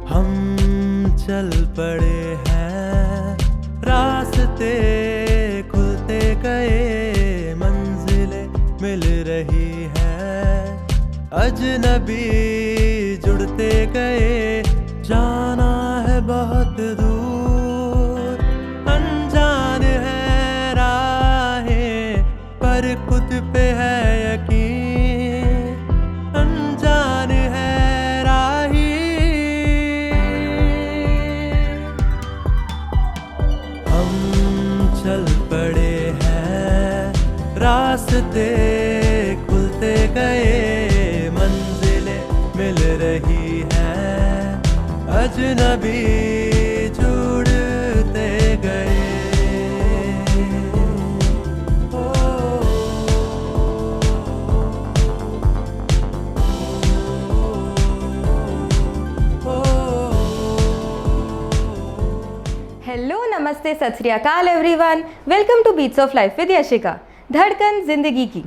हम चल पड़े हैं, रास्ते खुलते गए, मंजिलें मिल रही हैं, अजनबी जुड़ते गए, जाना है बहुत दूर, अनजान है राहें पर खुद पे है यकीन, अनजान है राही। हम चल पड़े हैं, रास्ते खुलते गए, मंजिलें मिल रही हैं, अजनबी जुड़ते गए। हेलो, नमस्ते, सत श्री अकाल everyone. Welcome to Beats of Life with Yashika, धड़कन जिंदगी की।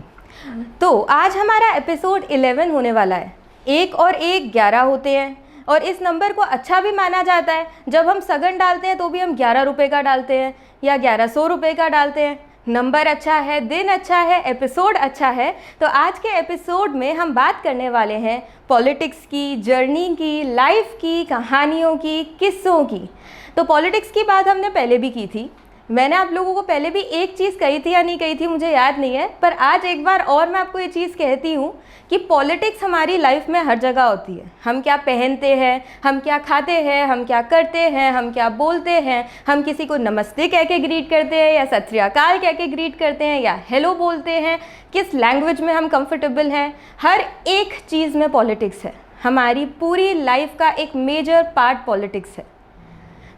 तो आज हमारा एपिसोड 11 होने वाला है। 1 और 1 11 होते हैं और इस नंबर को अच्छा भी माना जाता है। जब हम सगन डालते हैं तो भी हम 11 रुपये का डालते हैं या 1100 रुपये का डालते हैं। नंबर अच्छा है, दिन अच्छा है, एपिसोड अच्छा है। तो आज के एपिसोड में हम बात करने वाले हैं पॉलिटिक्स की, जर्नी की, लाइफ की, कहानियों की, किस्सों की। तो पॉलिटिक्स की बात हमने पहले भी की थी। मैंने आप लोगों को पहले भी एक चीज़ कही थी या नहीं कही थी मुझे याद नहीं है, पर आज एक बार और मैं आपको ये चीज़ कहती हूँ कि पॉलिटिक्स हमारी लाइफ में हर जगह होती है। हम क्या पहनते हैं, हम क्या खाते हैं, हम क्या करते हैं, हम क्या बोलते हैं, हम किसी को नमस्ते कह के ग्रीट करते हैं या सत श्री अकाल कह के ग्रीट करते हैं या हेलो बोलते हैं, किस लैंग्वेज में हम कंफर्टेबल हैं, हर एक चीज़ में पॉलिटिक्स है। हमारी पूरी लाइफ का एक मेजर पार्ट पॉलिटिक्स है।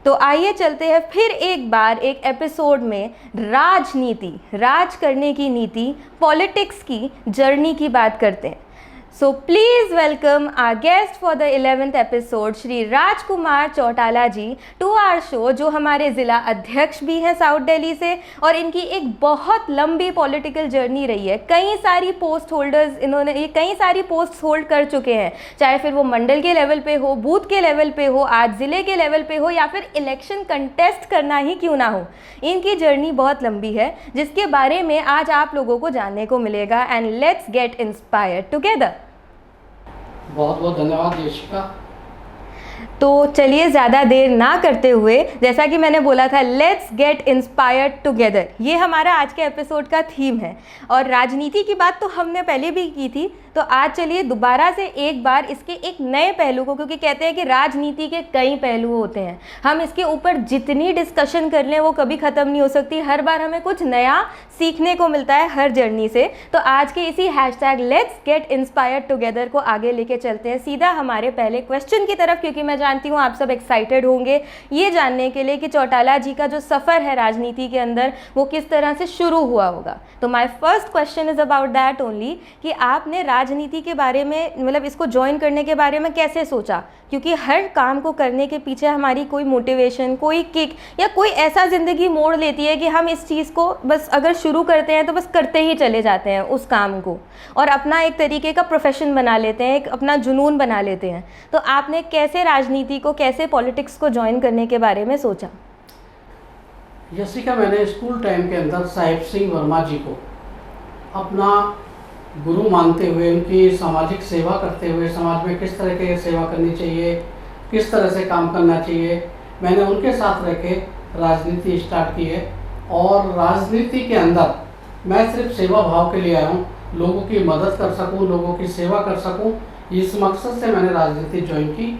तो आइए चलते हैं फिर एक बार एक एपिसोड में राजनीति, राज करने की नीति, पॉलिटिक्स की जर्नी की बात करते हैं। So please welcome our guest for the 11th episode Shri Rajkumar Chautala ji to our show, जो हमारे ज़िला अध्यक्ष भी हैं साउथ दिल्ली से, और इनकी एक बहुत लंबी पॉलिटिकल जर्नी रही है। कई सारी पोस्ट होल्डर्स इन्होंने ये कई सारी पोस्ट होल्ड कर चुके हैं, चाहे फिर वो मंडल के लेवल पे हो, बूथ के लेवल पे हो, आज ज़िले के लेवल पे हो या फिर इलेक्शन कंटेस्ट करना ही क्यों ना हो। इनकी जर्नी बहुत लंबी है जिसके बारे में आज आप लोगों को जानने को मिलेगा। And let's get inspired together. बहुत बहुत धन्यवाद यशिका। तो चलिए ज़्यादा देर ना करते हुए, जैसा कि मैंने बोला था, लेट्स गेट इंस्पायर्ड टुगेदर, ये हमारा आज के एपिसोड का थीम है। और राजनीति की बात तो हमने पहले भी की थी, तो आज चलिए दोबारा से एक बार इसके एक नए पहलू को, क्योंकि कहते हैं कि राजनीति के कई पहलू होते हैं, हम इसके ऊपर जितनी डिस्कशन कर लें वो कभी ख़त्म नहीं हो सकती। हर बार हमें कुछ नया सीखने को मिलता है हर जर्नी से। तो आज के इसी hashtag let's get inspired together को आगे लेके चलते हैं सीधा हमारे पहले क्वेश्चन की तरफ, क्योंकि मैं जानती हूँ आप सब एक्साइटेड होंगे ये जानने के लिए कि चौटाला जी का जो सफ़र है राजनीति के अंदर वो किस तरह से शुरू हुआ होगा। तो my first question is about that only कि आपने राजनीति के बारे में, मतलब इसको ज्वाइन करने के बारे में कैसे सोचा, क्योंकि हर काम को करने के पीछे हमारी कोई मोटिवेशन, कोई किक या कोई ऐसा ज़िंदगी मोड़ लेती है कि हम इस चीज़ को बस अगर शुरू करते हैं तो बस करते ही चले जाते हैं उस काम को और अपना एक तरीके का प्रोफेशन बना लेते हैं, एक अपना जुनून बना लेते हैं। तो आपने कैसे राजनीति को, कैसे पॉलिटिक्स को ज्वाइन करने के बारे में सोचा? यशिका, मैंने स्कूल टाइम के अंदर साहिब सिंह वर्मा जी को अपना गुरु मानते हुए, उनकी सामाजिक सेवा करते हुए, समाज में किस तरह की सेवा करनी चाहिए, किस तरह से काम करना चाहिए, मैंने उनके साथ रह के राजनीति स्टार्ट की है। और राजनीति के अंदर मैं सिर्फ सेवा भाव के लिए आया हूँ, लोगों की मदद कर सकूँ, लोगों की सेवा कर सकूँ, इस मकसद से मैंने राजनीति ज्वाइन की।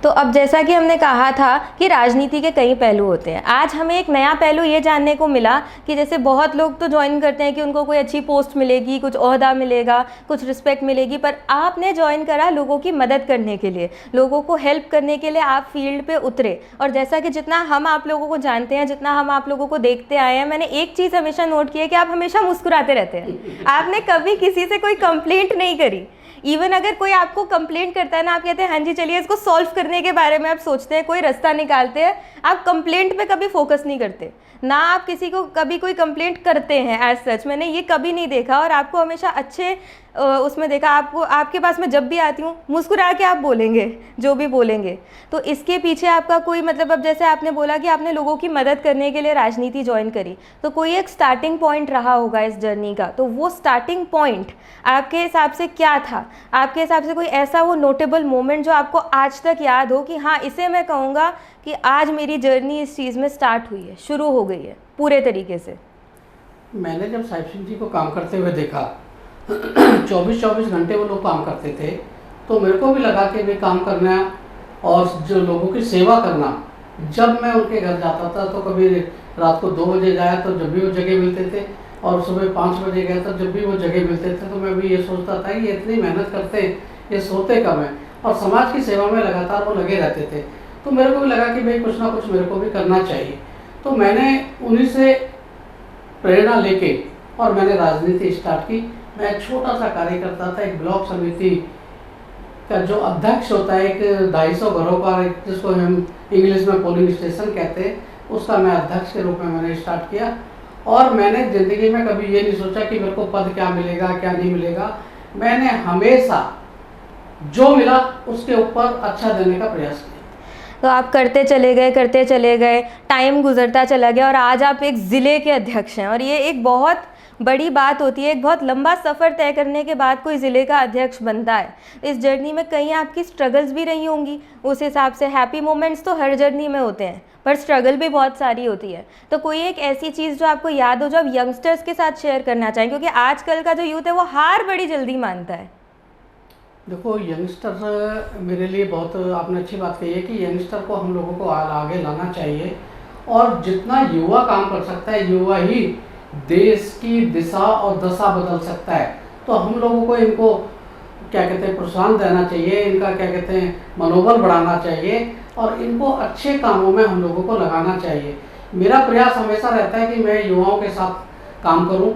तो अब जैसा कि हमने कहा था कि राजनीति के कई पहलू होते हैं, आज हमें एक नया पहलू ये जानने को मिला कि जैसे बहुत लोग तो ज्वाइन करते हैं कि उनको कोई अच्छी पोस्ट मिलेगी, कुछ ओहदा मिलेगा, कुछ रिस्पेक्ट मिलेगी, पर आपने ज्वाइन करा लोगों की मदद करने के लिए, लोगों को हेल्प करने के लिए आप फील्ड पे उतरे। और जैसा कि जितना हम आप लोगों को जानते हैं, जितना हम आप लोगों को देखते आए हैं, मैंने एक चीज़ हमेशा नोट की है कि आप हमेशा मुस्कुराते रहते हैं। आपने कभी किसी से कोई कंप्लेंट नहीं करी। इवन अगर कोई आपको कंप्लेंट करता है ना, आप कहते हैं हाँ जी चलिए इसको सॉल्व करने के बारे में आप सोचते हैं, कोई रास्ता निकालते हैं, आप कंप्लेंट पे कभी फोकस नहीं करते ना, आप किसी को कभी कोई कंप्लेंट करते हैं एज सच, मैंने ये कभी नहीं देखा। और आपको हमेशा अच्छे उसमें देखा, आपको आपके पास मैं जब भी आती हूँ मुस्कुरा के आप बोलेंगे जो भी बोलेंगे। तो इसके पीछे आपका कोई मतलब, अब जैसे आपने बोला कि आपने लोगों की मदद करने के लिए राजनीति ज्वाइन करी, तो कोई एक स्टार्टिंग पॉइंट रहा होगा इस जर्नी का, तो वो स्टार्टिंग पॉइंट आपके हिसाब से क्या था? आपके हिसाब से कोई ऐसा वो नोटेबल मोमेंट जो आपको आज तक याद हो कि हाँ, इसे मैं कहूँगा कि आज मेरी जर्नी इस चीज़ में स्टार्ट हुई है, शुरू हो गई है पूरे तरीके से? मैंने जब साहिब सिंह जी को काम करते हुए देखा 24-24 घंटे वो लोग काम करते थे, तो मेरे को भी लगा कि भाई काम करना और जो लोगों की सेवा करना। जब मैं उनके घर जाता था तो कभी रात को 2 बजे जाया तो जब भी वो जगह मिलते थे, और सुबह 5 बजे गया तो जब भी वो जगह मिलते थे, तो मैं भी ये सोचता था कि ये इतनी मेहनत करते हैं, ये सोते कम है, और समाज की सेवा में लगातार वो लगे रहते थे। तो मेरे को भी लगा कि भाई कुछ ना कुछ मेरे को भी करना चाहिए। तो मैंने उन्हीं से प्रेरणा लेके और मैंने राजनीति स्टार्ट की। मैं एक छोटा सा कार्यकर्ता था, एक ब्लॉक समिति का जो अध्यक्ष होता है, एक 250 घरों का, जिसको हम इंग्लिश में पोलिंग स्टेशन कहते हैं, उसका मैं अध्यक्ष के रूप में मैंने स्टार्ट किया। और मैंने ज़िंदगी में कभी ये नहीं सोचा कि मेरे को पद क्या मिलेगा क्या नहीं मिलेगा। मैंने हमेशा जो मिला उसके ऊपर अच्छा देने का प्रयास किया। तो आप करते चले गए, टाइम गुजरता चला गया और आज आप एक ज़िले के अध्यक्ष हैं। और ये एक बहुत बड़ी बात होती है, एक बहुत लंबा सफ़र तय करने के बाद कोई ज़िले का अध्यक्ष बनता है। इस जर्नी में कहीं आपकी स्ट्रगल्स भी रही होंगी, उस हिसाब से हैप्पी मोमेंट्स तो हर जर्नी में होते हैं, पर स्ट्रगल भी बहुत सारी होती है। तो कोई एक ऐसी चीज़ जो आपको याद हो, जो आप यंगस्टर्स के साथ शेयर करना चाहें, क्योंकि आजकल का जो यूथ है वो हार बड़ी जल्दी मानता है। देखो, यंगस्टर मेरे लिए बहुत, आपने अच्छी बात कही है कि यंगस्टर को हम लोगों को आगे लाना चाहिए, और जितना युवा काम कर सकता है, युवा ही देश की दिशा और दशा बदल सकता है। तो हम लोगों को इनको क्या कहते हैं, प्रोत्साहन देना चाहिए, इनका क्या कहते हैं, मनोबल बढ़ाना चाहिए, और इनको अच्छे कामों में हम लोगों को लगाना चाहिए। मेरा प्रयास हमेशा रहता है कि मैं युवाओं के साथ काम करूं,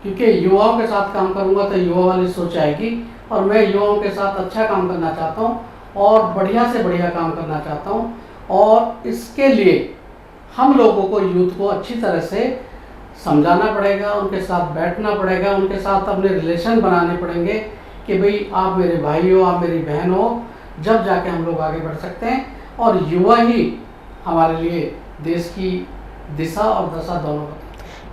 क्योंकि युवाओं के साथ काम करूंगा तो युवा वाली सोच आएगी, और मैं युवाओं के साथ अच्छा काम करना चाहता हूं और बढ़िया से बढ़िया काम करना चाहता हूं। और इसके लिए हम लोगों को, यूथ को अच्छी तरह से समझाना पड़ेगा, उनके साथ बैठना पड़ेगा, उनके साथ अपने रिलेशन बनाने पड़ेंगे कि भाई आप मेरे भाई हो, आप मेरी बहन हो, जब जाके हम लोग आगे बढ़ सकते हैं। और युवा ही हमारे लिए देश की दिशा और दशा दोनों का।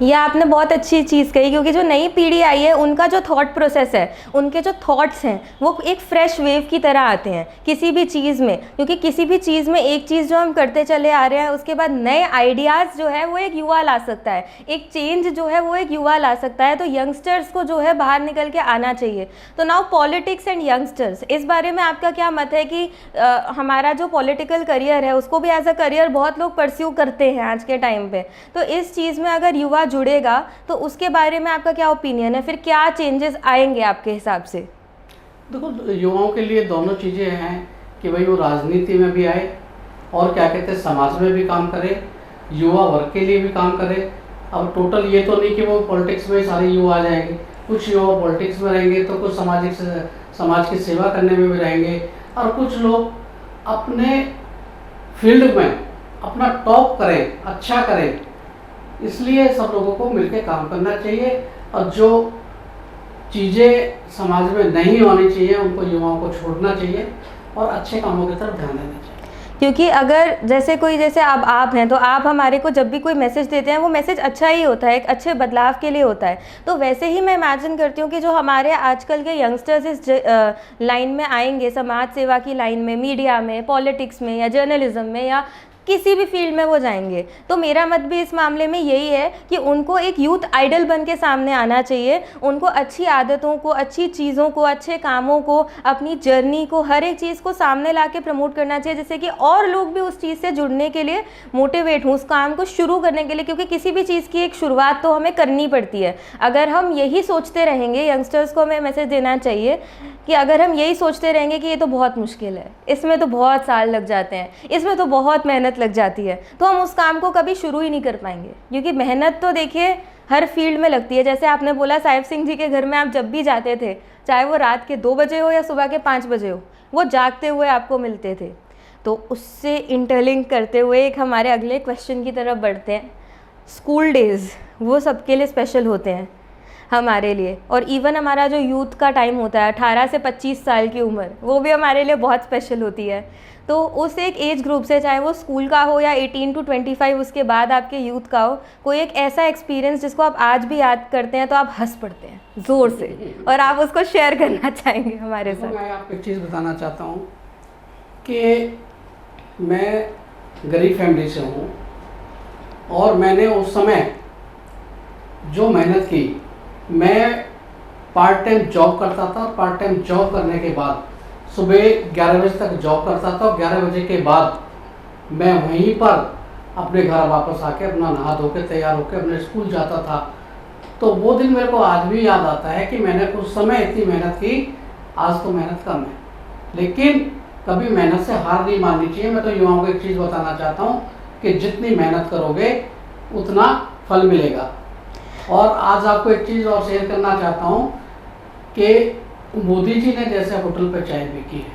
ये आपने बहुत अच्छी चीज़ कही, क्योंकि जो नई पीढ़ी आई है उनका जो थॉट प्रोसेस है, उनके जो थॉट्स हैं, वो एक फ्रेश वेव की तरह आते हैं किसी भी चीज़ में। क्योंकि किसी भी चीज़ में एक चीज़ जो हम करते चले आ रहे हैं, उसके बाद नए आइडियाज़ जो है वो एक युवा ला सकता है, एक चेंज जो है वो एक युवा ला सकता है। तो यंगस्टर्स को जो है बाहर निकल के आना चाहिए। तो नाउ पॉलिटिक्स एंड यंगस्टर्स, इस बारे में आपका क्या मत है कि हमारा जो पॉलिटिकल करियर है उसको भी एज अ करियर बहुत लोग परस्यू करते हैं आज के टाइम पे, तो इस चीज़ में अगर युवा जुड़ेगा तो उसके बारे में आपका क्या ओपिनियन है? फिर क्या चेंजेस आएंगे आपके हिसाब से? देखो, युवाओं के लिए दोनों चीज़ें हैं कि भाई वो राजनीति में भी आए और क्या कहते हैं समाज में भी काम करे, युवा वर्ग के लिए भी काम करे। अब टोटल ये तो नहीं कि वो पॉलिटिक्स में सारे युवा आ जाएंगे, कुछ युवा पॉलिटिक्स में रहेंगे तो कुछ समाज की सेवा करने में भी रहेंगे, और कुछ लोग अपने फील्ड में अपना टॉप करें, अच्छा करें। इसलिए सब लोगों को मिलकर काम करना चाहिए, और जो चीज़ें समाज में नहीं होनी चाहिए उनको युवाओं को छोड़ना चाहिए और अच्छे कामों की तरफ ध्यान देना चाहिए। क्योंकि अगर जैसे कोई, जैसे अब आप हैं, तो आप हमारे को जब भी कोई मैसेज देते हैं वो मैसेज अच्छा ही होता है, एक अच्छे बदलाव के लिए होता है। तो वैसे ही मैं इमेजिन करती हूँ कि जो हमारे आजकल के यंगस्टर्स इस लाइन में आएंगे, समाज सेवा की लाइन में, मीडिया में, पॉलिटिक्स में या जर्नलिज्म में या किसी भी फील्ड में वो जाएंगे, तो मेरा मत भी इस मामले में यही है कि उनको एक यूथ आइडल बन के सामने आना चाहिए। उनको अच्छी आदतों को, अच्छी चीज़ों को, अच्छे कामों को, अपनी जर्नी को, हर एक चीज़ को सामने ला के प्रमोट करना चाहिए, जिससे कि और लोग भी उस चीज़ से जुड़ने के लिए मोटिवेट हों, उस काम को शुरू करने के लिए। क्योंकि किसी भी चीज़ की एक शुरुआत तो हमें करनी पड़ती है। अगर हम यही सोचते रहेंगे, यंगस्टर्स को हमें मैसेज देना चाहिए कि अगर हम यही सोचते रहेंगे कि ये तो बहुत मुश्किल है, इसमें तो बहुत साल लग जाते हैं, इसमें तो बहुत मेहनत लग जाती है, तो हम उस काम को कभी शुरू ही नहीं कर पाएंगे। क्योंकि मेहनत तो देखिए हर फील्ड में लगती है। जैसे आपने बोला साहिब सिंह जी के घर में आप जब भी जाते थे, चाहे वो रात के 2 बजे हो या सुबह के 5 बजे हो, वो जागते हुए आपको मिलते थे। तो उससे इंटरलिंक करते हुए एक हमारे अगले क्वेश्चन की तरफ बढ़ते हैं। स्कूल डेज़ वो सबके लिए स्पेशल होते हैं। हमारे लिए। और इवन हमारा जो यूथ का टाइम होता है 18 से 25 साल की उम्र, वो भी हमारे लिए बहुत स्पेशल होती है। तो उस एक एज ग्रुप से, चाहे वो स्कूल का हो या 18 to 25 उसके बाद आपके यूथ का हो, कोई एक ऐसा एक्सपीरियंस जिसको आप आज भी याद करते हैं तो आप हंस पड़ते हैं ज़ोर से, और आप उसको शेयर करना चाहेंगे हमारे तो साथ। मैं आपको एक चीज़ बताना चाहता हूँ कि मैं गरीब फैमिली से हूँ, और मैंने उस समय जो मेहनत की, मैं पार्ट टाइम जॉब करता था। पार्ट टाइम जॉब करने के बाद सुबह 11 बजे तक जॉब करता था, और 11 बजे के बाद मैं वहीं पर अपने घर वापस आके अपना नहा धो के तैयार होकर अपने स्कूल जाता था। तो वो दिन मेरे को आज भी याद आता है कि मैंने उस समय इतनी मेहनत की, आज तो मेहनत कम है, लेकिन कभी मेहनत से हार नहीं माननी चाहिए। मैं तो युवाओं को एक चीज़ बताना चाहता हूँ कि जितनी मेहनत करोगे उतना फल मिलेगा। और आज आपको एक चीज़ और शेयर करना चाहता हूँ कि मोदी जी ने जैसे होटल पर चाय भी की है,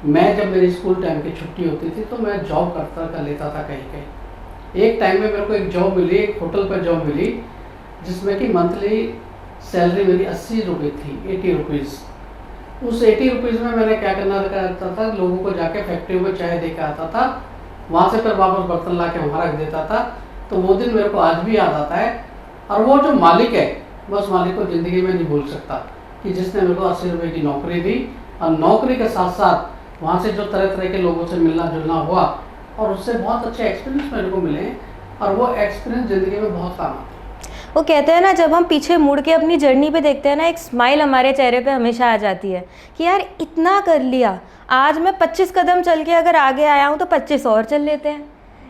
मैं जब मेरी स्कूल टाइम की छुट्टी होती थी तो मैं जॉब कर लेता था कहीं कहीं। एक टाइम में मेरे को एक जॉब मिली, एक होटल पर जॉब मिली, जिसमें कि मंथली सैलरी मेरी 80 रुपये थी, 80 रुपीज़। उस 80 रुपीज़ में मैंने क्या करता था, लोगों को जाके फैक्ट्री में चाय दे के आता था, वहाँ से फिर वापस बर्तन ला के वहाँ रख देता था। तो वो दिन मेरे को आज भी याद आता है। और वो जो मालिक है, मैं उस मालिक को ज़िंदगी में नहीं भूल सकता कि जिसने मेरे को 80 रुपये की नौकरी दी, और नौकरी के साथ साथ वहाँ से जो तरह तरह के लोगों से मिलना जुलना हुआ, और उससे बहुत अच्छे एक्सपीरियंस मेरे को मिले, और वो एक्सपीरियंस ज़िंदगी में बहुत काम आता है। वो कहते हैं ना, जब हम पीछे मुड़ के अपनी जर्नी पे देखते हैं ना, एक स्माइल हमारे चेहरे पे हमेशा आ जाती है कि यार इतना कर लिया, आज मैं 25 कदम चल के अगर आगे आया हूँ तो 25 और चल लेते हैं,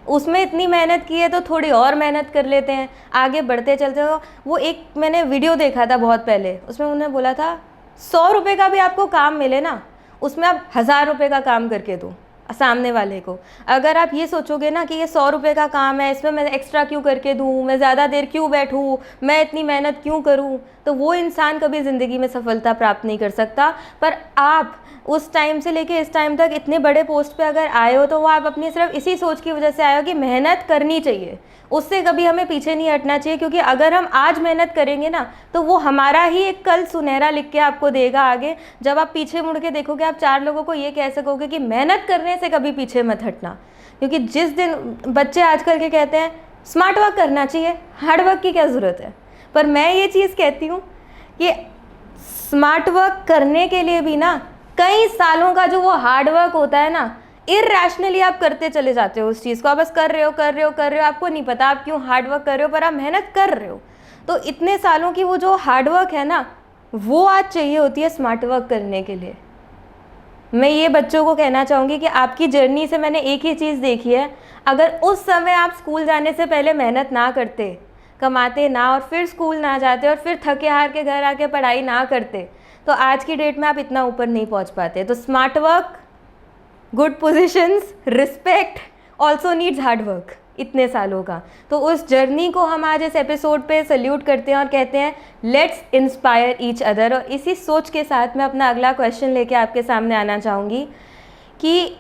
उसमें इतनी मेहनत की है तो थोड़ी और मेहनत कर लेते हैं, आगे बढ़ते चलते हो। वो एक मैंने वीडियो देखा था बहुत पहले, उसमें उन्होंने बोला था 100 रुपये का भी आपको काम मिले ना, उसमें आप 1000 रुपये का काम करके दो सामने वाले को। अगर आप ये सोचोगे ना कि ये 100 रुपये का काम है, इसमें मैं एक्स्ट्रा क्यों करके दूँ, मैं ज़्यादा देर क्यों बैठूँ, मैं इतनी मेहनत क्यों करूँ, तो वो इंसान कभी ज़िंदगी में सफलता प्राप्त नहीं कर सकता। पर आप उस टाइम से लेके इस टाइम तक इतने बड़े पोस्ट पे अगर आए हो, तो वो आप अपनी सिर्फ इसी सोच की वजह से आए हो कि मेहनत करनी चाहिए, उससे कभी हमें पीछे नहीं हटना चाहिए। क्योंकि अगर हम आज मेहनत करेंगे ना, तो वो हमारा ही एक कल सुनहरा लिख के आपको देगा आगे। जब आप पीछे मुड़ के देखोगे, आप 4 लोगों को ये कह सकोगे कि मेहनत करने से कभी पीछे मत हटना। क्योंकि जिस दिन बच्चे आजकल के कहते हैं स्मार्ट वर्क करना चाहिए, हार्ड वर्क की क्या ज़रूरत है, पर मैं ये चीज़ कहती हूँ कि स्मार्ट वर्क करने के लिए भी ना कई सालों का जो वो हार्ड वर्क होता है ना, इरैशनली आप करते चले जाते हो उस चीज़ को, आप बस कर रहे हो, आपको नहीं पता आप क्यों हार्ड वर्क कर रहे हो, पर आप मेहनत कर रहे हो। तो इतने सालों की वो जो हार्ड वर्क है ना, वो आज चाहिए होती है स्मार्ट वर्क करने के लिए। मैं ये बच्चों को कहना चाहूँगी कि आपकी जर्नी से मैंने एक ही चीज़ देखी है, अगर उस समय आप स्कूल जाने से पहले मेहनत ना करते, कमाते ना, और फिर स्कूल ना जाते, और फिर थके हार के घर आके पढ़ाई ना करते, तो आज की डेट में आप इतना ऊपर नहीं पहुंच पाते। तो smart work, good positions, respect also needs hard work, इतने सालों का। तो उस जर्नी को हम आज इस एपिसोड पे सल्यूट करते हैं और कहते हैं लेट्स इंस्पायर ईच अदर। और इसी सोच के साथ मैं अपना अगला क्वेश्चन लेके आपके सामने आना चाहूँगी कि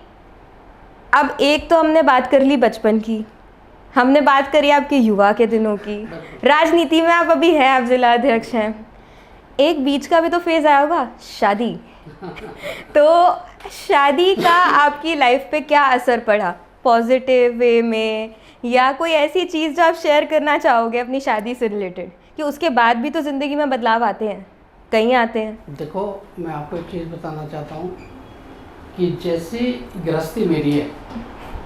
अब एक तो हमने बात कर ली बचपन की, हमने बात करी आपके युवा के दिनों की, राजनीति में आप अभी हैं, आप जिला अध्यक्ष हैं, एक बीच का भी तो फेज़ आया होगा, शादी। तो शादी का आपकी लाइफ पे क्या असर पड़ा, पॉजिटिव वे में, या कोई ऐसी चीज़ जो आप शेयर करना चाहोगे अपनी शादी से रिलेटेड, कि उसके बाद भी तो ज़िंदगी में बदलाव आते हैं, कहीं आते हैं। देखो, मैं आपको एक चीज़ बताना चाहता हूँ कि जैसी गृहस्थी मेरी है,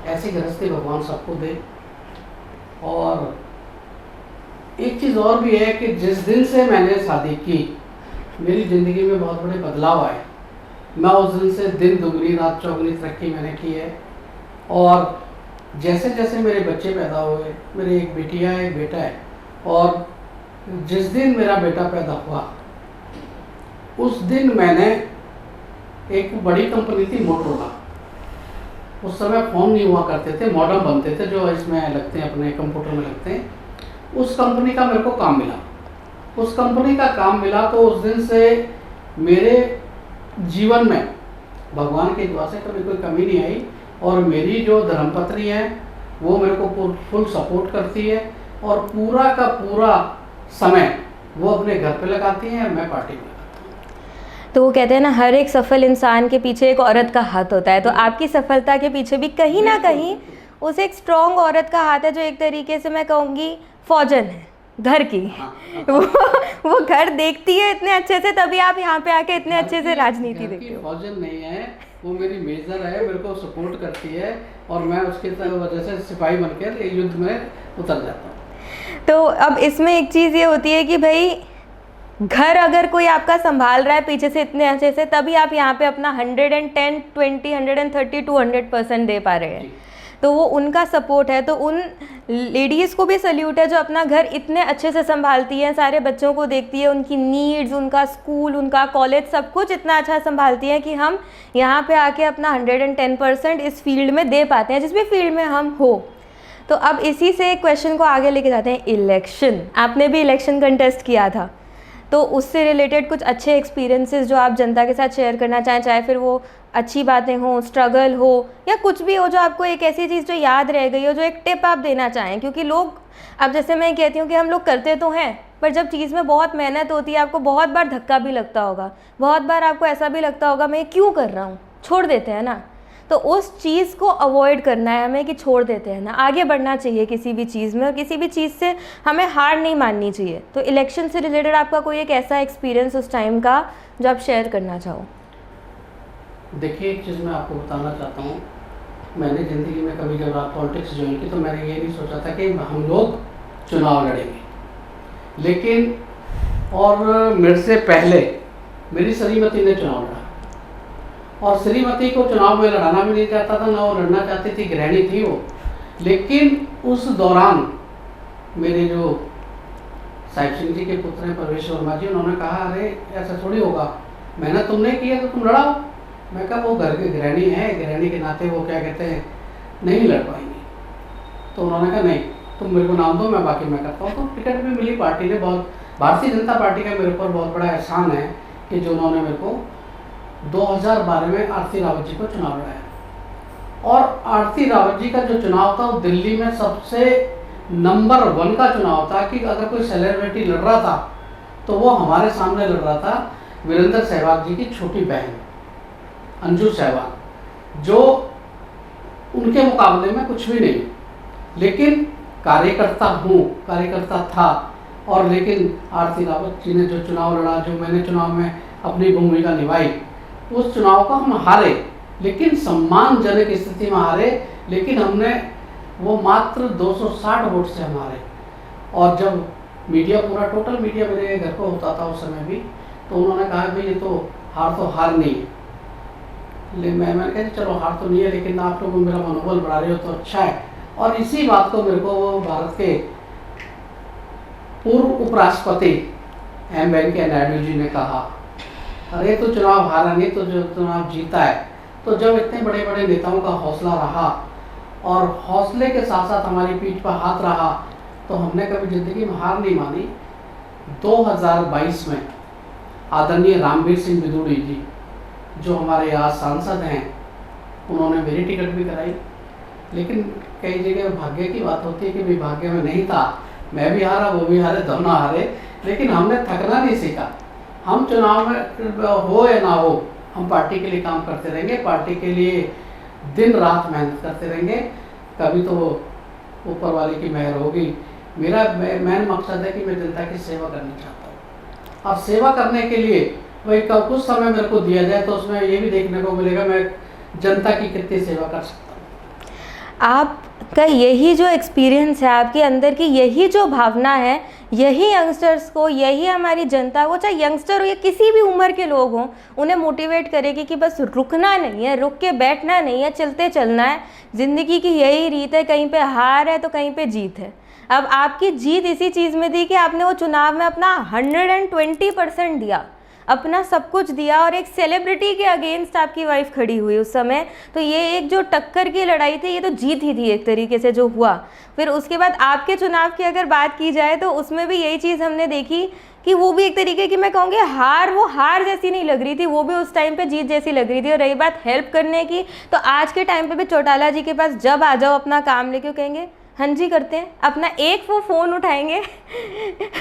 ऐसी गृहस्थी भगवान सबको दे। और एक चीज़ और भी है कि जिस दिन से मैंने शादी की, मेरी ज़िंदगी में बहुत बड़े बदलाव आए। मैं उस दिन से दिन दुगनी रात चौगुनी तरक्की मैंने की है। और जैसे जैसे मेरे बच्चे पैदा हुए, मेरी एक बेटियाँ एक बेटा है, और जिस दिन मेरा बेटा पैदा हुआ उस दिन मैंने, एक बड़ी कंपनी थी मोटरोला, उस समय फ़ोन नहीं हुआ करते थे, मॉडम बनते थे जो इसमें लगते हैं, अपने कंप्यूटर में लगते हैं, उस कंपनी का मेरे को काम मिला। उस कंपनी का काम मिला तो उस दिन से मेरे जीवन में भगवान की दुआ से कभी कोई कमी नहीं आई। और मेरी जो धर्मपत्नी है वो मेरे को फुल सपोर्ट करती है, और पूरा का पूरा समय वो अपने घर पे लगाती हैं, मैं पार्टी में लगाता हूँ। तो वो कहते हैं ना, हर एक सफल इंसान के पीछे एक औरत का हाथ होता है, तो आपकी सफलता के पीछे भी कहीं ना कहीं उस एक स्ट्रॉन्ग औरत का हाथ है, जो एक तरीके से मैं कहूँगी फौजन है घर की। वो घर देखती है इतने अच्छे से, तभी आप यहाँ पे आके इतने अच्छे से राजनीति देखते हो। फौजन नहीं है, वो मेरी मेजर है, मेरे को सपोर्ट करती है और मैं उसकी वजह से सिपाही बनकर युद्ध में उतर जाता हूँ। तो अब इसमें एक चीज़ ये होती है कि भाई घर अगर कोई आपका संभाल रहा है पीछे से इतने अच्छे से, तभी आप यहाँ पे अपना 110, 20, 130, 200% दे पा रहे हैं। तो वो उनका सपोर्ट है। तो उन लेडीज़ को भी सल्यूट है जो अपना घर इतने अच्छे से संभालती हैं, सारे बच्चों को देखती है, उनकी नीड्स, उनका स्कूल, उनका कॉलेज, सब कुछ इतना अच्छा संभालती हैं कि हम यहाँ पे आके अपना 110% इस फील्ड में दे पाते हैं, जिस भी फील्ड में हम हो। तो अब इसी से क्वेश्चन को आगे लेके जाते हैं। इलेक्शन, आपने भी इलेक्शन कंटेस्ट किया था, तो उससे रिलेटेड कुछ अच्छे एक्सपीरियंसेस जो आप जनता के साथ शेयर करना चाहें, चाहे फिर वो अच्छी बातें हों, स्ट्रगल हो या कुछ भी हो, जो आपको एक ऐसी चीज़ जो याद रह गई हो, जो एक टिप आप देना चाहें। क्योंकि लोग, अब जैसे मैं कहती हूँ कि हम लोग करते तो हैं, पर जब चीज़ में बहुत मेहनत होती है, आपको बहुत बार धक्का भी लगता होगा, बहुत बार आपको ऐसा भी लगता होगा मैं ये क्यों कर रहा हूँ, छोड़ देते हैं ना। तो उस चीज़ को अवॉइड करना है हमें कि छोड़ देते हैं ना, आगे बढ़ना चाहिए किसी भी चीज़ में, और किसी भी चीज़ से हमें हार नहीं माननी चाहिए। तो इलेक्शन से रिलेटेड आपका कोई एक ऐसा एक्सपीरियंस उस टाइम का जो आप शेयर करना चाहो? देखिए, एक चीज़ मैं आपको बताना चाहता हूँ, मैंने ज़िंदगी में कभी जब आप पॉलिटिक्स ज्वाइन की तो मैंने ये नहीं सोचा था कि हम लोग चुनाव लड़ेंगे, लेकिन और मेरे से पहले मेरी श्रीमती ने चुनाव लड़ा, और श्रीमती को चुनाव में लड़ाना भी नहीं चाहता था, ना वो लड़ना चाहती थी, गृहिणी थी वो। लेकिन उस दौरान मेरे जो साहिब सिंह जी के पुत्र हैं परवेश वर्मा जी, उन्होंने कहा अरे ऐसा थोड़ी होगा, मेहनत तुमने की है तो तुम लड़ाओ। मैं कहा वो घर की गृहिणी है, गृहिणी के नाते वो क्या कहते हैं नहीं लड़ पाएंगी। तो उन्होंने कहा नहीं, तुम मेरे को नाम दो, मैं बाकी मैं करता हूँ। तो टिकट भी मिली, पार्टी ने बहुत, भारतीय जनता पार्टी का मेरे ऊपर बहुत बड़ा एहसान है कि जो उन्होंने मेरे को 2012 में आरती रावत जी को चुनाव लड़ाया। और आरती रावत जी का जो चुनाव था वो दिल्ली में सबसे नंबर 1 का चुनाव था कि अगर कोई सेलिब्रिटी लड़ रहा था तो वो हमारे सामने लड़ रहा था वीरेंद्र सहवाग जी की छोटी बहन अंजू सहवाग, जो उनके मुकाबले में कुछ भी नहीं, लेकिन कार्यकर्ता था। और लेकिन आरती रावत जी ने जो चुनाव लड़ा, जो मैंने चुनाव में अपनी भूमिका निभाई, उस चुनाव को हम हारे, लेकिन सम्मानजनक स्थिति में हारे, लेकिन हमने वो मात्र 260 वोट से हम हारे। और जब मीडिया, पूरा टोटल मीडिया मेरे घर पर होता था उस समय भी, तो उन्होंने कहा भाई ये तो हार नहीं है। मैंने कहा चलो हार तो नहीं है, लेकिन आप लोग मेरा मनोबल बढ़ा रहे हो तो अच्छा है। और इसी बात को मेरे को भारत के पूर्व उपराष्ट्रपति एम वेंकैया नायडू जी ने कहा, अरे तो चुनाव हारा नहीं तो जो चुनाव जीता है। तो जब इतने बड़े बड़े नेताओं का हौसला रहा और हौसले के साथ साथ हमारी पीठ पर हाथ रहा, तो हमने कभी ज़िंदगी में हार नहीं मानी। 2022 में आदरणीय रामवीर सिंह बिदूड़ी जी, जो हमारे यहाँ सांसद हैं, उन्होंने मेरी टिकट भी कराई। लेकिन कई जगह भाग्य की बात होती है कि भी भाग्य में नहीं था, मैं भी हारा, वो भी हारे, दोनों हारे, लेकिन हमने थकना नहीं सीखा। हम चुनाव में हो या ना हो, हम पार्टी के लिए काम करते रहेंगे, पार्टी के लिए दिन रात मेहनत करते रहेंगे। कभी तो ऊपर वाले की मेहर होगी। मेरा मेन मकसद है कि मैं जनता की सेवा करना चाहता हूँ। अब सेवा करने के लिए वही कुछ समय मेरे को दिया जाए तो उसमें ये भी देखने को मिलेगा मैं जनता की कितनी सेवा कर सकता हूँ। आपका यही जो एक्सपीरियंस है, आपके अंदर की यही जो भावना है, यही यंगस्टर्स को, यही हमारी जनता को, चाहे यंगस्टर हो या किसी भी उम्र के लोग हों, उन्हें मोटिवेट करेगी कि बस रुकना नहीं है, रुक के बैठना नहीं है, चलते चलना है। ज़िंदगी की यही रीत है, कहीं पे हार है तो कहीं पे जीत है। अब आपकी जीत इसी चीज़ में थी कि आपने वो चुनाव में अपना 120% दिया, अपना सब कुछ दिया, और एक सेलिब्रिटी के अगेंस्ट आपकी वाइफ खड़ी हुई उस समय। तो ये एक जो टक्कर की लड़ाई थी, ये तो जीत ही थी एक तरीके से जो हुआ। फिर उसके बाद आपके चुनाव की अगर बात की जाए तो उसमें भी यही चीज़ हमने देखी कि वो भी एक तरीके की, मैं कहूँगी हार, वो हार जैसी नहीं लग रही थी, वो भी उस टाइम पे जीत जैसी लग रही थी। और रही बात हेल्प करने की, तो आज के टाइम पे भी चौटाला जी के पास जब आ जाओ अपना काम लेके, कहेंगे हाँ जी करते हैं। अपना एक वो फ़ोन उठाएंगे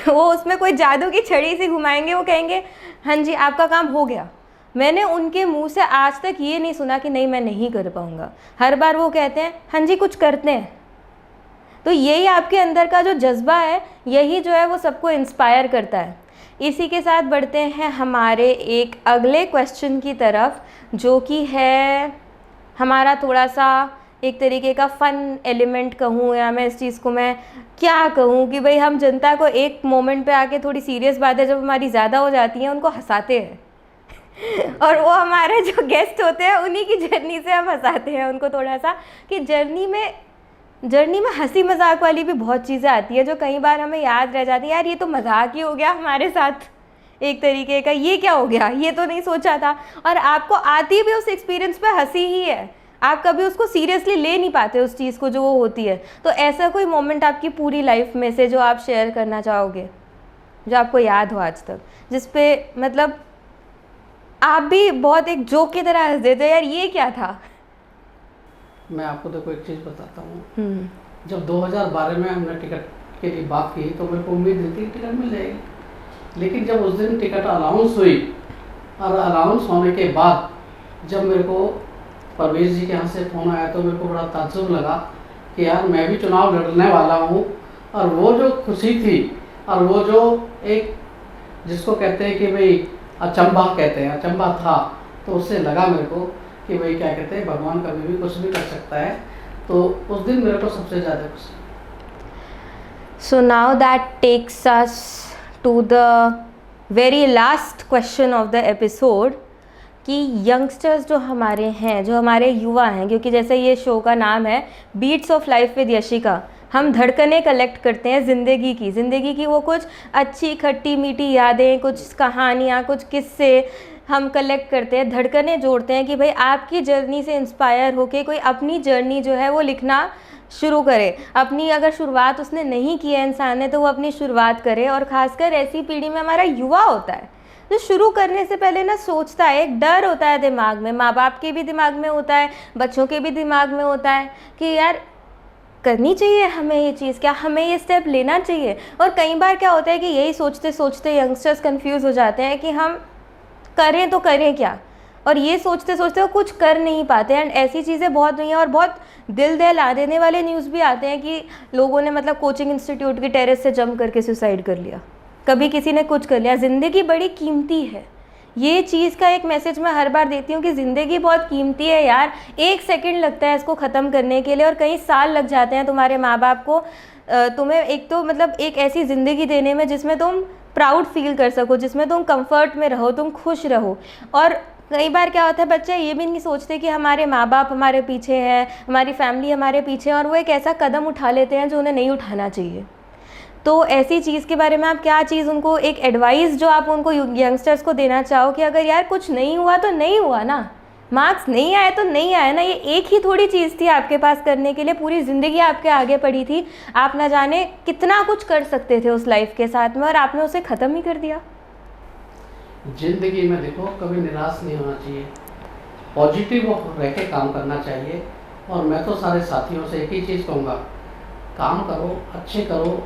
वो उसमें कोई जादू की छड़ी सी घुमाएंगे, वो कहेंगे हाँ जी आपका काम हो गया। मैंने उनके मुंह से आज तक ये नहीं सुना कि नहीं मैं नहीं कर पाऊँगा। हर बार वो कहते हैं हाँ जी कुछ करते हैं। तो यही आपके अंदर का जो जज्बा है, यही जो है वो सबको इंस्पायर करता है। इसी के साथ बढ़ते हैं हमारे एक अगले क्वेश्चन की तरफ, जो कि है हमारा थोड़ा सा एक तरीके का फ़न एलिमेंट कहूँ, या मैं इस चीज़ को मैं क्या कहूँ कि भाई हम जनता को एक मोमेंट पे आके थोड़ी सीरियस बातें जब हमारी ज़्यादा हो जाती हैं उनको हंसाते हैं और वो हमारे जो गेस्ट होते हैं उन्हीं की जर्नी से हम हंसाते हैं उनको थोड़ा सा, कि जर्नी में हंसी मजाक वाली भी बहुत चीज़ें आती है जो कई बार हमें याद रह जाती है। यार ये तो मजाक ही हो गया हमारे साथ एक तरीके का, ये क्या हो गया, ये तो नहीं सोचा था। और आपको आती भी उस एक्सपीरियंस पे हंसी ही है, आप कभी उसको सीरियसली ले नहीं पाते उस चीज़ को जो वो होती है। तो ऐसा कोई मोमेंट आपकी पूरी लाइफ में से जो आप शेयर करना चाहोगे, जो आपको याद हो आज तक, जिस पे मतलब आप भी बहुत एक जोक की तरह हंस देते हो, यार ये क्या था? मैं आपको देखो एक चीज़ बताता हूँ। जब 2012 में हमने टिकट के लिए बात की तो मेरे को उम्मीद नहीं थी टिकट मिल जाएगी, लेकिन जब उस दिन टिकट अनाउंस हुई और अनाउंस होने के बाद जब मेरे को परवेज जी के यहाँ से फ़ोन आया तो मेरे को बड़ा ताज्जुब लगा कि यार मैं भी चुनाव लड़ने वाला हूँ। और वो जो खुशी थी और वो जो एक जिसको कहते हैं कि भाई अचंभा कहते हैं, अचंभा था, तो उससे लगा मेरे को कि भाई क्या कहते हैं भगवान कभी भी कुछ भी कर सकता है। तो उस दिन मेरे को सबसे ज़्यादा खुशी। So now that takes us to the very last question of the episode, कि यंगस्टर्स जो हमारे हैं, जो हमारे युवा हैं, क्योंकि जैसे ये शो का नाम है Beats of Life with Yashika, हम धड़कनें कलेक्ट करते हैं ज़िंदगी की वो कुछ अच्छी खट्टी मीठी यादें, कुछ कहानियाँ, कुछ किस्से हम कलेक्ट करते हैं, धड़कनें जोड़ते हैं कि भाई आपकी जर्नी से इंस्पायर होके कोई अपनी जर्नी जो है वो लिखना शुरू करे। अपनी अगर शुरुआत उसने नहीं की है इंसान ने, तो वो अपनी शुरुआत करे। और ख़ासकर ऐसी पीढ़ी में हमारा युवा होता है जो शुरू करने से पहले ना सोचता है, एक डर होता है दिमाग में, माँ बाप के भी दिमाग में होता है, बच्चों के भी दिमाग में होता है कि यार करनी चाहिए हमें ये चीज़, क्या हमें ये स्टेप लेना चाहिए। और कई बार क्या होता है कि यही सोचते सोचते यंगस्टर्स कंफ्यूज हो जाते हैं कि हम करें तो करें क्या, और ये सोचते सोचते वो कुछ कर नहीं पाते। एंड ऐसी चीज़ें बहुत हुई हैं और बहुत दिल दहला देने वाले न्यूज़ भी आते हैं कि लोगों ने मतलब कोचिंग इंस्टीट्यूट की टेरेस से जंप करके सुसाइड कर लिया, कभी किसी ने कुछ कर लिया। ज़िंदगी बड़ी कीमती है, ये चीज़ का एक मैसेज मैं हर बार देती हूँ कि ज़िंदगी बहुत कीमती है यार। 1 सेकंड लगता है इसको ख़त्म करने के लिए और कई साल लग जाते हैं तुम्हारे माँ बाप को तुम्हें एक तो मतलब एक ऐसी ज़िंदगी देने में जिसमें तुम प्राउड फील कर सको, जिसमें तुम कंफर्ट में रहो, तुम खुश रहो। और कई बार क्या होता है बच्चे ये भी नहीं सोचते कि हमारे माँ बाप हमारे पीछे हैं, हमारी फैमिली हमारे पीछे है, और वो एक ऐसा कदम उठा लेते हैं जो उन्हें नहीं उठाना चाहिए। तो ऐसी चीज़ के बारे में आप क्या चीज़ उनको एक एडवाइस जो आप उनको यंगस्टर्स को देना चाहो कि अगर यार कुछ नहीं हुआ तो नहीं हुआ ना, मार्क्स नहीं आए तो नहीं आए ना, ये एक ही थोड़ी चीज़ थी आपके पास करने के लिए, पूरी ज़िंदगी आपके आगे पड़ी थी, आप ना जाने कितना कुछ कर सकते थे उस लाइफ के साथ में और आपने उसे ख़त्म ही कर दिया। ज़िंदगी में देखो कभी निराश नहीं होना चाहिए, पॉजिटिव रह के काम करना चाहिए। और मैं तो सारे साथियों से एक ही चीज़ कहूँगा, काम करो, अच्छे करो।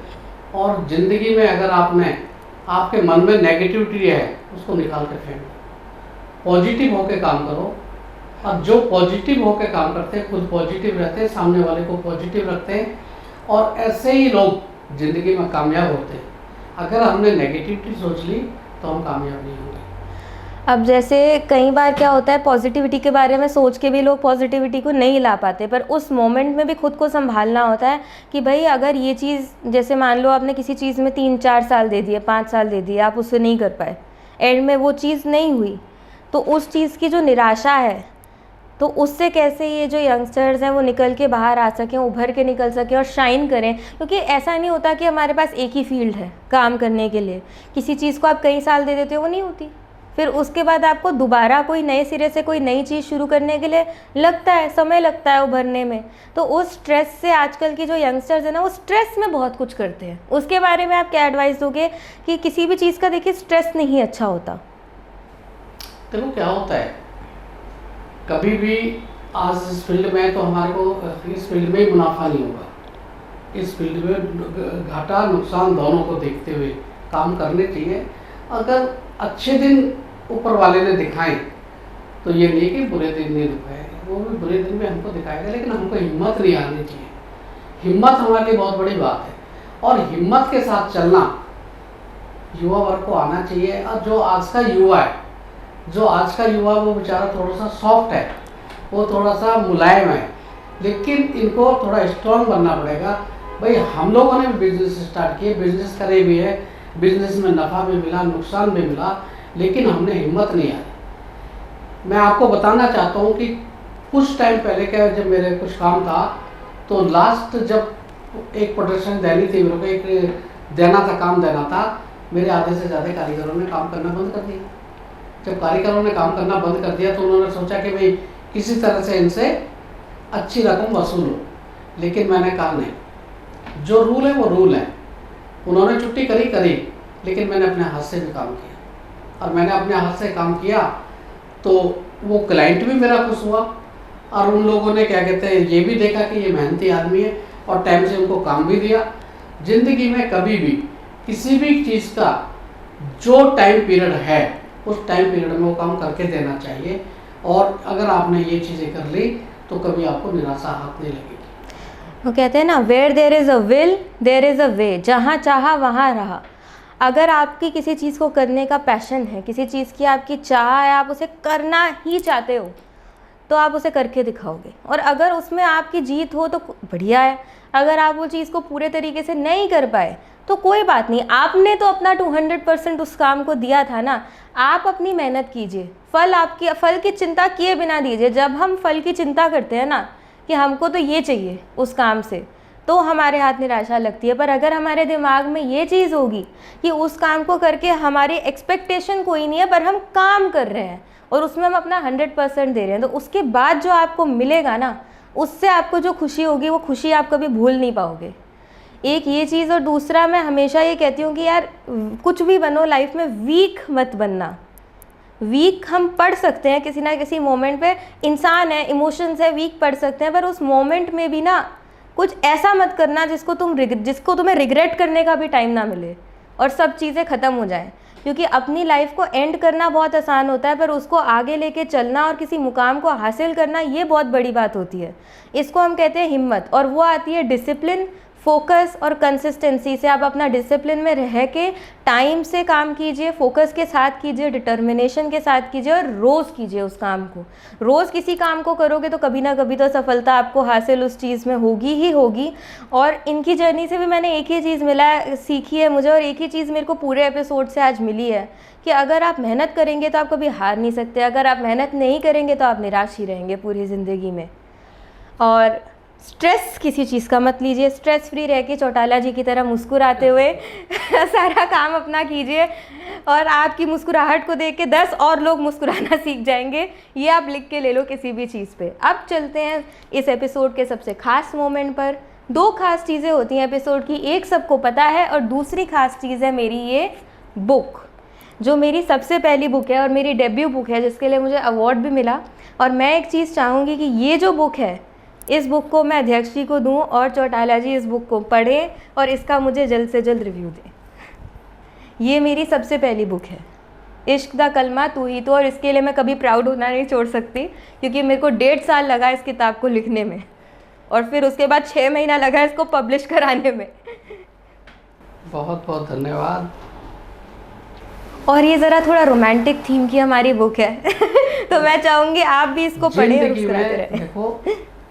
और ज़िंदगी में अगर आपके मन में नेगेटिविटी है उसको निकाल के फेंको, पॉजिटिव होके काम करो। और जो पॉजिटिव होके काम करते हैं खुद पॉजिटिव रहते हैं, सामने वाले को पॉजिटिव रखते हैं, और ऐसे ही लोग ज़िंदगी में कामयाब होते हैं। अगर हमने नेगेटिविटी सोच ली तो हम कामयाब नहीं होंगे। अब जैसे कई बार क्या होता है पॉजिटिविटी के बारे में सोच के भी लोग पॉजिटिविटी को नहीं ला पाते, पर उस मोमेंट में भी खुद को संभालना होता है कि भाई अगर ये चीज़, जैसे मान लो आपने किसी चीज़ में 3-4 साल दे दिए, 5 साल दे दिए, आप उससे नहीं कर पाए, एंड में वो चीज़ नहीं हुई, तो उस चीज़ की जो निराशा है, तो उससे कैसे ये जो यंगस्टर्स हैं वो निकल के बाहर आ सकें, उभर के निकल सकें और शाइन करें। क्योंकि ऐसा नहीं होता कि हमारे पास एक ही फील्ड है काम करने के लिए, किसी चीज़ को आप कई साल दे देते हो वो नहीं होती, फिर उसके बाद आपको दोबारा कोई नए सिरे से कोई नई चीज़ शुरू करने के लिए लगता है, समय लगता है उभरने में। तो उस स्ट्रेस से आजकल की जो यंगस्टर्स हैं ना, वो स्ट्रेस में बहुत कुछ करते हैं। उसके बारे में आप क्या एडवाइस दोगे कि किसी भी चीज़ का देखिए स्ट्रेस नहीं अच्छा होता? देखो क्या होता है, कभी भी आज इस फील्ड में तो हमारे को इस फील्ड में ही मुनाफा नहीं होगा, इस फील्ड में घाटा नुकसान दोनों को देखते हुए काम करने चाहिए। अगर अच्छे दिन ऊपर वाले ने दिखाए तो ये नहीं कि बुरे दिन नहीं दिखाएगा, वो भी बुरे दिन में हमको दिखाएगा, लेकिन हमको हिम्मत नहीं हारनी चाहिए। हिम्मत हमारे लिए बहुत बड़ी बात है और हिम्मत के साथ चलना युवा वर्ग को आना चाहिए। और जो आज का युवा है, वो बेचारा थोड़ा सा सॉफ्ट है, वो थोड़ा सा मुलायम है, लेकिन इनको थोड़ा स्ट्रॉन्ग बनना पड़ेगा। भाई हम लोगों ने भी बिजनेस स्टार्ट किए, बिजनेस करे भी है, बिजनेस में नफ़ा भी मिला, नुकसान भी मिला, लेकिन हमने हिम्मत नहीं हारी। मैं आपको बताना चाहता हूँ कि कुछ टाइम पहले क्या, जब मेरे कुछ काम था तो लास्ट जब एक प्रोडक्शन देनी थी, मेरे को एक देना था, काम देना था, मेरे आधे से ज़्यादा कारीगरों ने काम करना बंद कर दिया। जब कारीगरों ने काम करना बंद कर दिया तो उन्होंने सोचा कि भाई किसी तरह से इनसे अच्छी रकम वसूल हो, लेकिन मैंने कहा नहीं, जो रूल है वो रूल है। उन्होंने छुट्टी करी, लेकिन मैंने अपने हाथ से भी काम किया, और मैंने अपने हाथ से काम किया तो वो क्लाइंट भी मेरा खुश हुआ, और उन लोगों ने क्या कहते हैं ये भी देखा कि ये मेहनती आदमी है, और टाइम से उनको काम भी दिया। ज़िंदगी में कभी भी किसी भी चीज़ का जो टाइम पीरियड है उस टाइम पीरियड में वो काम करके देना चाहिए, और अगर आपने ये चीज़ें कर ली तो कभी आपको निराशा हाथ नहीं लगेगी। वो कहते हैं ना, where there is a will there is a way, जहाँ चाहा वहाँ रहा। अगर आपकी किसी चीज़ को करने का पैशन है, किसी चीज़ की आपकी चाह है, आप उसे करना ही चाहते हो, तो आप उसे करके दिखाओगे। और अगर उसमें आपकी जीत हो तो बढ़िया है, अगर आप वो चीज़ को पूरे तरीके से नहीं कर पाए तो कोई बात नहीं, आपने तो अपना 200% उस काम को दिया था ना। आप अपनी मेहनत कीजिए, फल की चिंता किए बिना दीजिए। जब हम फल की चिंता करते हैं ना कि हमको तो ये चाहिए उस काम से, तो हमारे हाथ निराशा लगती है। पर अगर हमारे दिमाग में ये चीज़ होगी कि उस काम को करके हमारी एक्सपेक्टेशन कोई नहीं है, पर हम काम कर रहे हैं और उसमें हम अपना 100% दे रहे हैं, तो उसके बाद जो आपको मिलेगा ना, उससे आपको जो खुशी होगी वो खुशी आप कभी भूल नहीं पाओगे। एक ये चीज़, और दूसरा मैं हमेशा ये कहती हूँ कि यार कुछ भी बनो लाइफ में, वीक मत बनना। वीक हम पढ़ सकते हैं किसी ना किसी मोमेंट पे, इंसान है, इमोशंस है, वीक पढ़ सकते हैं, पर उस मोमेंट में भी ना कुछ ऐसा मत करना जिसको तुम्हें रिग्रेट करने का भी टाइम ना मिले और सब चीज़ें ख़त्म हो जाएं। क्योंकि अपनी लाइफ को एंड करना बहुत आसान होता है, पर उसको आगे लेके चलना और किसी मुकाम को हासिल करना, ये बहुत बड़ी बात होती है। इसको हम कहते हैं हिम्मत, और वो आती है डिसिप्लिन, फोकस और कंसिस्टेंसी से। आप अपना डिसिप्लिन में रह के टाइम से काम कीजिए, फोकस के साथ कीजिए, डिटर्मिनेशन के साथ कीजिए, और रोज़ कीजिए उस काम को। रोज़ किसी काम को करोगे तो कभी ना कभी तो सफलता आपको हासिल उस चीज़ में होगी ही होगी। और इनकी जर्नी से भी मैंने एक ही चीज़ सीखी है मुझे, और एक ही चीज़ मेरे को पूरे एपिसोड से आज मिली है कि अगर आप मेहनत करेंगे तो आप कभी हार नहीं सकते, अगर आप मेहनत नहीं करेंगे तो आप निराश ही रहेंगे पूरी ज़िंदगी में। और स्ट्रेस किसी चीज़ का मत लीजिए, स्ट्रेस फ्री रह के चौटाला जी की तरह मुस्कुराते हुए सारा काम अपना कीजिए, और आपकी मुस्कुराहट को देख के 10 और लोग मुस्कुराना सीख जाएंगे। ये आप लिख के ले लो किसी भी चीज़ पे। अब चलते हैं इस एपिसोड के सबसे खास मोमेंट पर। 2 खास चीज़ें होती हैं एपिसोड की, एक सबको पता है और दूसरी खास चीज़ है मेरी ये बुक, जो मेरी सबसे पहली बुक है और मेरी डेब्यू बुक है, जिसके लिए मुझे अवार्ड भी मिला। और मैं एक चीज़ चाहूँगी कि ये जो बुक है, इस बुक को मैं अध्यक्ष जी को दूं और चौटाला जी इस बुक को पढ़ें और इसका मुझे जल्द से जल्द रिव्यू दें। ये मेरी सबसे पहली बुक है, इश्क दा कलमा तू ही तो, और इसके लिए मैं कभी प्राउड होना नहीं छोड़ सकती, क्योंकि मेरे को 1.5 साल लगा इस किताब को लिखने में, और फिर उसके बाद 6 महीना लगा इसको पब्लिश कराने में। बहुत बहुत धन्यवाद। और ये ज़रा थोड़ा रोमांटिक थीम की हमारी बुक है तो मैं चाहूँगी आप भी इसको पढ़ें और मुस्कुराते रहें। देखो,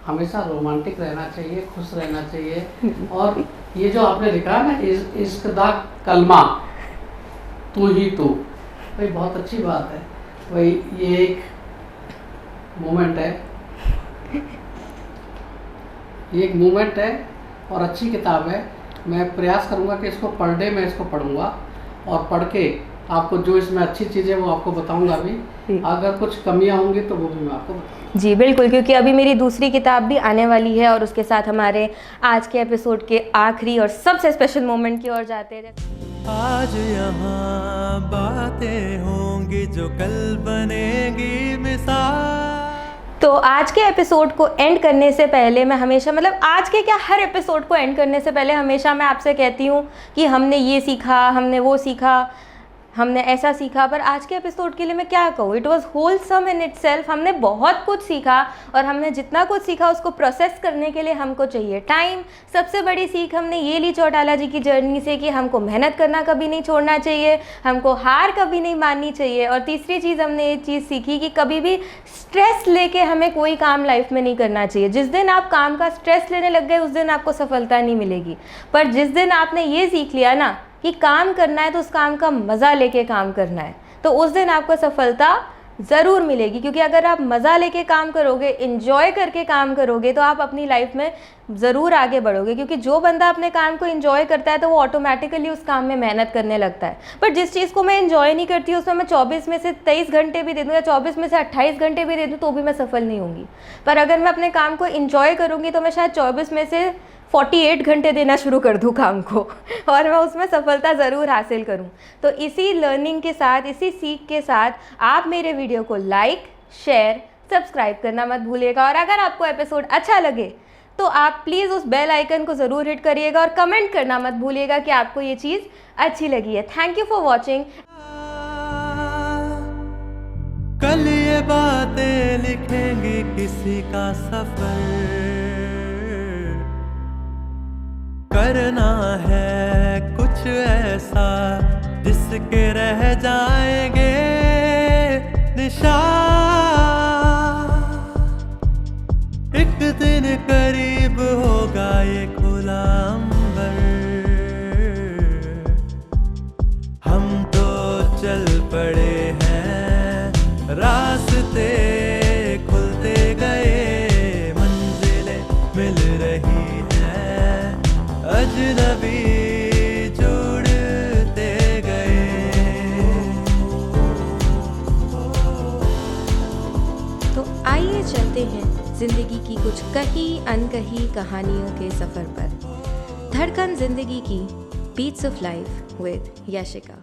हमेशा रोमांटिक रहना चाहिए, खुश रहना चाहिए। और ये जो आपने लिखा है ना, इश्क दा कलमा तू ही तू, भाई बहुत अच्छी बात है भाई। ये एक मोमेंट है, ये एक मोमेंट है और अच्छी किताब है। मैं प्रयास करूँगा कि इसको पर डे मैं इसको पढ़ूँगा, और पढ़ के आपको जो इसमें अच्छी चीज़ें वो आपको बताऊँगा भी। अगर कुछ कमियाँ होंगी तो वो भी मैं आपको बताऊँगा। जी बिल्कुल, क्योंकि अभी मेरी दूसरी किताब भी आने वाली है, और उसके साथ हमारे आज के एपिसोड के आखिरी और सबसे स्पेशल मोमेंट की ओर जाते हैं। आज यहाँ बातें होंगी जो कल बनेगी मिसाल। तो आज के एपिसोड को एंड करने से पहले मैं हमेशा, मतलब आज के क्या, हर एपिसोड को एंड करने से पहले हमेशा मैं आपसे कहती हूँ कि हमने ये सीखा, हमने वो सीखा, हमने ऐसा सीखा। पर आज के एपिसोड के लिए मैं क्या कहूँ, it was wholesome in itself. हमने बहुत कुछ सीखा और हमने जितना कुछ सीखा उसको प्रोसेस करने के लिए हमको चाहिए टाइम। सबसे बड़ी सीख हमने ये ली चौटाला जी की जर्नी से कि हमको मेहनत करना कभी नहीं छोड़ना चाहिए, हमको हार कभी नहीं माननी चाहिए। और तीसरी चीज़ हमने ये चीज़ सीखी कि कभी भी स्ट्रेस लेके हमें कोई काम लाइफ में नहीं करना चाहिए। जिस दिन आप काम का स्ट्रेस लेने लग गए उस दिन आपको सफलता नहीं मिलेगी। पर जिस दिन आपने ये सीख लिया ना कि काम करना है तो उस काम का मज़ा लेके काम करना है, तो उस दिन आपको सफलता ज़रूर मिलेगी। क्योंकि अगर आप मज़ा लेके काम करोगे, इन्जॉय करके काम करोगे, तो आप अपनी लाइफ में ज़रूर आगे बढ़ोगे। क्योंकि जो बंदा अपने काम को इन्जॉय करता है तो वो ऑटोमेटिकली उस काम में मेहनत करने लगता है। पर जिस चीज़ को मैं इन्जॉय नहीं करती उसमें मैं 24 में से 23 घंटे भी दे दूँ या 24 में से 28 घंटे भी दे दूँ तो भी मैं सफल नहीं होंगी। पर अगर मैं अपने काम को इन्जॉय करूँगी तो मैं शायद 24 में से 48 घंटे देना शुरू कर दूँ काम को और मैं उसमें सफलता ज़रूर हासिल करूँ। तो इसी लर्निंग के साथ, इसी सीख के साथ आप मेरे वीडियो को लाइक, शेयर, सब्सक्राइब करना मत भूलिएगा। और अगर आपको एपिसोड अच्छा लगे तो आप प्लीज़ उस बेल आइकन को ज़रूर हिट करिएगा और कमेंट करना मत भूलिएगा कि आपको ये चीज़ अच्छी लगी है। Thank you for watching. कल ये बातें लिखेंगे किसी का सफर, करना है कुछ ऐसा जिसके रह जाएंगे निशान। एक दिन करीब होगा ये खुला अंबर, हम तो चल पड़े हैं, रास्ते खुलते गए, मंजिलें मिल रही हैं, अजनबी जुड़ते गए। तो आइए चलते हैं जिंदगी की कुछ कही अनकही कहानियों के सफ़र पर। धड़कन जिंदगी की Beats of Life with Yashika.